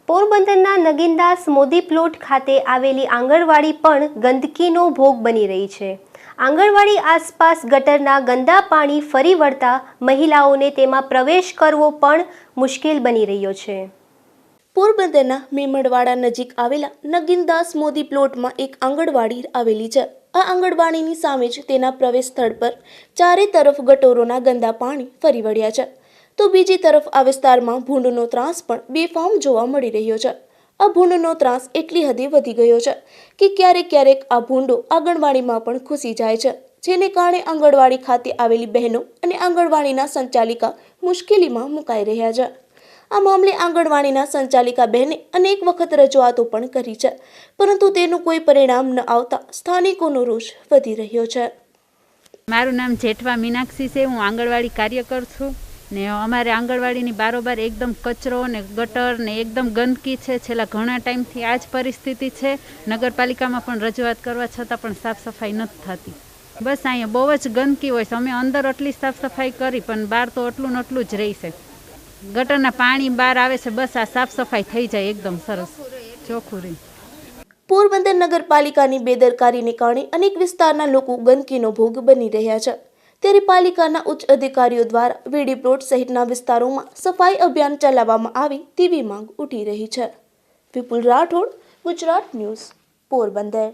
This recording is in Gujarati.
પોરબંદરના નગીનદાસ મોદી પ્લોટ ખાતે આવેલી આંગણવાડી પણ ગંદકીનો ભોગ બની રહી છે। આંગણવાડી આસપાસ ગટરના ગંદા પાણી ફરી વળતા મહિલાઓને તેમાં પ્રવેશ કરવો પણ મુશ્કેલ બની રહ્યો છે। પોરબંદરના મેમણવાડા નજીક આવેલા નગીનદાસ મોદી પ્લોટમાં એક આંગણવાડી આવેલી છે। આ આંગણવાડીની સામે જ તેના પ્રવેશ સ્થળ પર ચારે તરફ ગટરોના ગંદા પાણી ફરી વળ્યા છે, તો બીજી તરફ આ વિસ્તારમાં ભૂંડનો ત્રાસ પણ બેફામ જોવા મળી રહ્યો છે। આ ભૂંડનો ત્રાસ એટલી હદે વધી ગયો છે કે ક્યારેક આ ભૂંડો આંગણવાડીમાં પણ ઘૂસી જાય છે, જેને કારણે આંગણવાડી ખાતે આવેલી બહેનો અને આંગણવાડીના સંચાલિકા મુશ્કેલીમાં મુકાઈ રહ્યા છે। આ મામલે આંગણવાડીના સંચાલિકા બહેને અનેક વખત રજૂઆતો પણ કરી છે, પરંતુ તેનું કોઈ પરિણામ ન આવતા સ્થાનિકોનો રોષ વધી રહ્યો છે। મારું નામ જેઠવા મીનાક્ષી છે। હું આંગણવાડી કાર્યકર છું ને અમારે આંગણવાડીની બારોબાર એકદમ કચરો ને ગટર ને એકદમ ગંદકી છે। છેલ્લા ઘણા ટાઈમથી આ જ પરિસ્થિતિ છે। નગરપાલિકામાં પણ રજૂઆત કરવા છતાં પણ સાફ સફાઈ નથી થતી। બસ અહીંયા બહુ જ ગંદકી હોય છે। અમે અંદર આટલી સાફ સફાઈ કરી પણ બહાર તો આટલું ને આટલું જ રહેશે। ગટરના પાણી બહાર આવે છે, બસ આ સાફ સફાઈ થઈ જાય એકદમ સરસ ચોખ્ખું રહે। પોરબંદર નગરપાલિકાની બેદરકારીને કારણે અનેક વિસ્તારના લોકો ગંદકીનો ભોગ બની રહ્યા છે, ત્યારે પાલિકાના ઉચ્ચ અધિકારીઓ દ્વારા વીડી પ્લોટ સહિતના વિસ્તારોમાં સફાઈ અભિયાન ચલાવવામાં આવે તેવી માંગ ઉઠી રહી છે। વિપુલ રાઠોડ, ગુજરાત ન્યૂઝ, પોરબંદર।